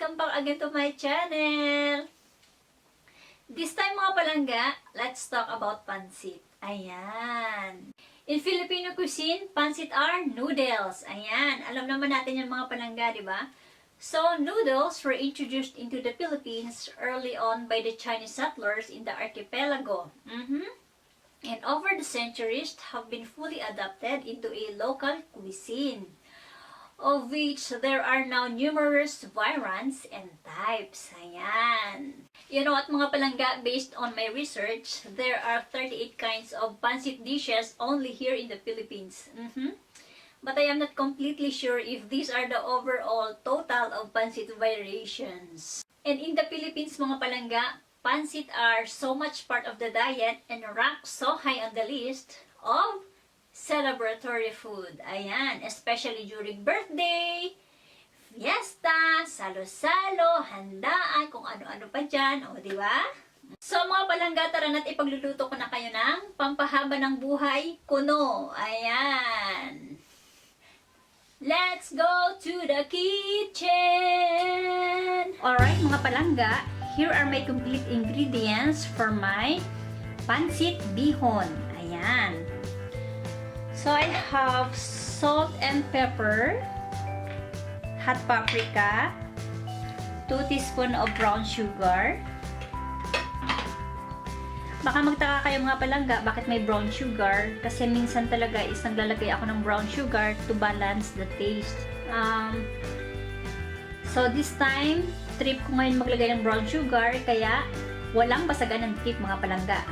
Welcome back again to my channel! This time mga palangga, let's talk about pancit. Ayan. In Filipino cuisine, pancit are noodles. Ayan. Alam naman natin yung mga palangga, di ba? So, noodles were introduced into the Philippines early on by the Chinese settlers in the archipelago. And over the centuries have been fully adapted into a local cuisine, of which there are now numerous variants and types. Ayan. You know what mga palangga, based on my research, there are 38 kinds of pancit dishes only here in the Philippines. But I am not completely sure if these are the overall total of pancit variations. And in the Philippines mga palangga, pancit are so much part of the diet and rank so high on the list of celebratory food. Ayan, especially during birthday, fiesta, salo-salo, handaan, kung ano-ano pa dyan. O, di ba? So, mga palangga, tara na't ipagluluto ko na kayo ng pampahaba ng buhay kuno. Ayan. Let's go to the kitchen! Alright, mga palangga, here are my complete ingredients for my pancit bihon. Ayan. So, I have salt and pepper, hot paprika, 2 teaspoons of brown sugar. Baka magtaka kayo mga palangga, bakit may brown sugar? Kasi minsan talaga is naglalagay ako ng brown sugar to balance the taste. So, this time, trip ko ngayon maglagay ng brown sugar, kaya walang basagan ng trip mga palangga.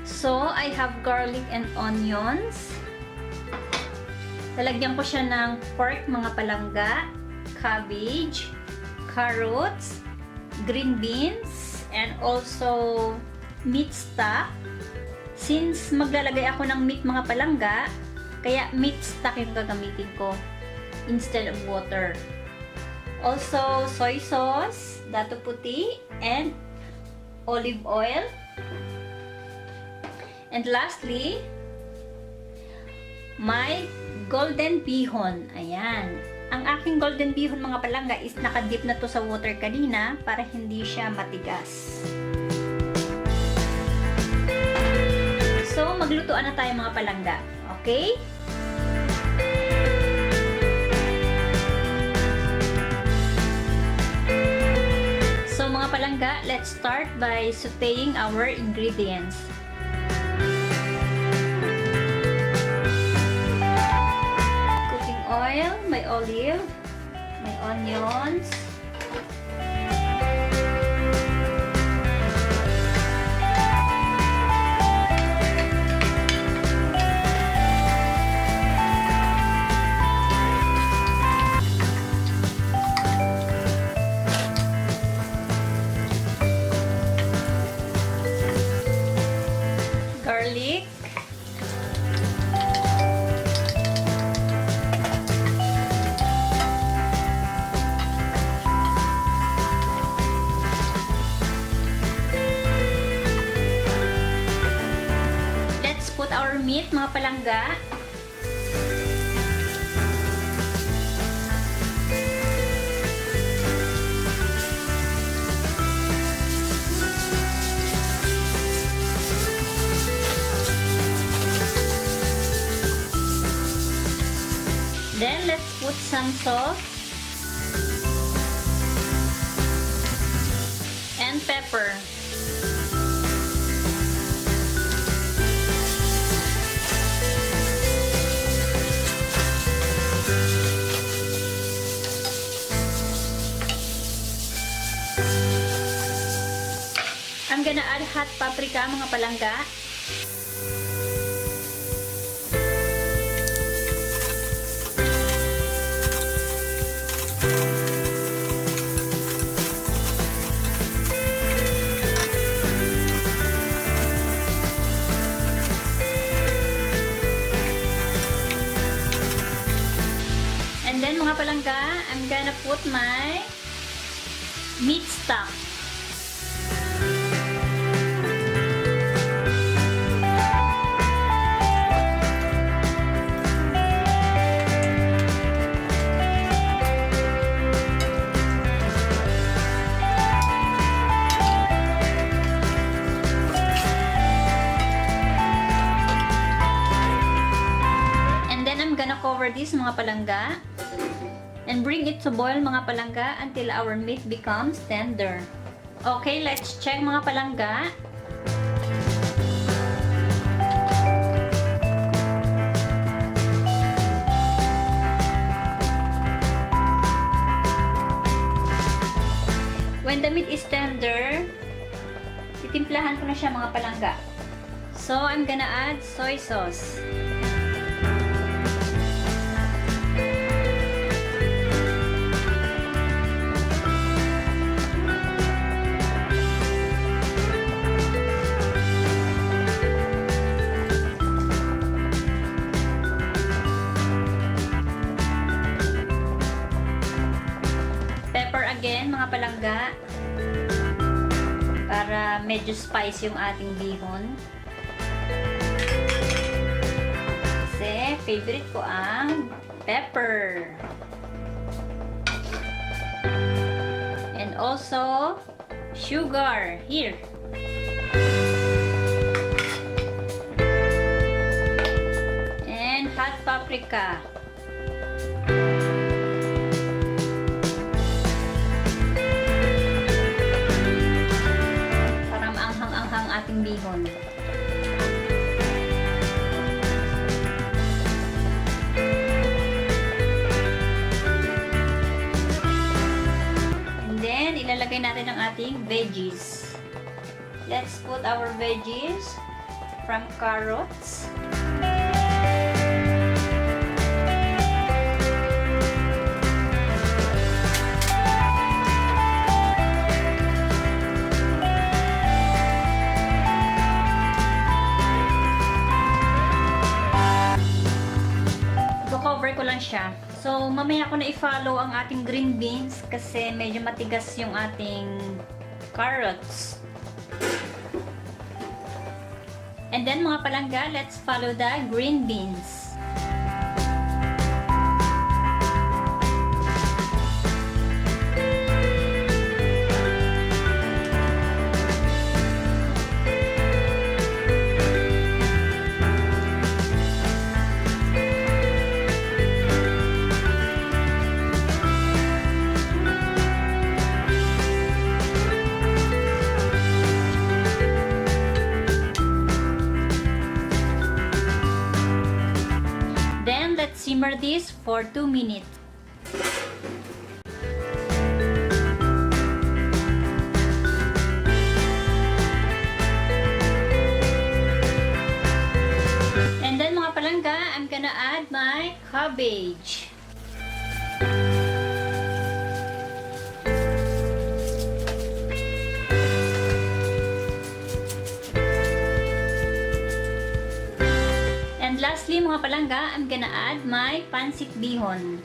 So, I have garlic and onions. Lalagyan ko siya ng pork mga palangga, cabbage, carrots, green beans, and also meat stock. Since maglalagay ako ng meat mga palangga, kaya meat stock yung gagamitin ko instead of water. Also, soy sauce, dato puti, and olive oil. And lastly, my golden bihon. Ayan. Ang aking golden bihon mga palangga is nakadip na to sa water kanina para hindi siya matigas. So, maglutuan na tayo mga palangga. Okay? So, mga palangga, let's start by sauteing our ingredients. Oil, my olive, my onions, garlic, our meat mga palangga. Then let's put some salt and pepper. I'm gonna add hot paprika mga palangga. And then mga palangga, I'm gonna put my meat stock. gonna cover this mga palangga and bring it to boil mga palangga until our meat becomes tender. Okay, let's check mga palangga. When the meat is tender, titimplahan ko na siya mga palangga. So, I'm gonna add soy sauce. Pepper again mga palangga para medyo spicy yung ating bihon. Kasi favorite ko ang pepper. And also sugar here. And hot paprika. Ating bihon. And then, ilalagay natin ang ating veggies. Let's put our veggies from carrots. Cover ko lang siya. So, mamaya ko na i-follow ang ating green beans kasi medyo matigas yung ating carrots. And then, mga palangga, let's follow the green beans. Simmer this for 2 minutes. And then mga palangga, I'm gonna add my cabbage. Lastly, mga palangga, I'm gonna add my pancit bihon.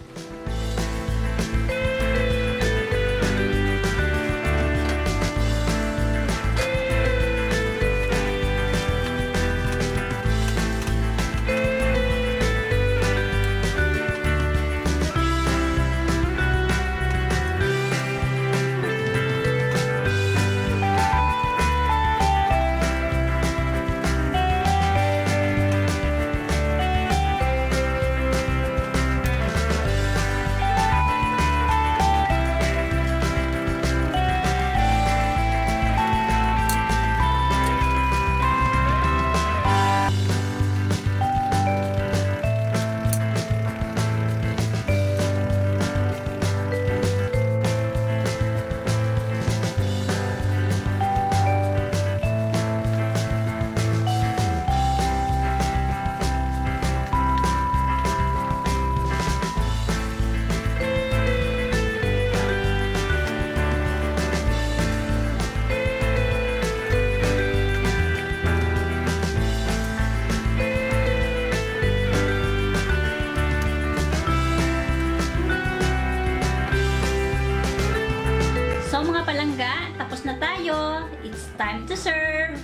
It's time to serve!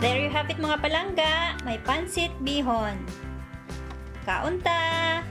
There you have it mga palangga, may pancit bihon. Kaunta!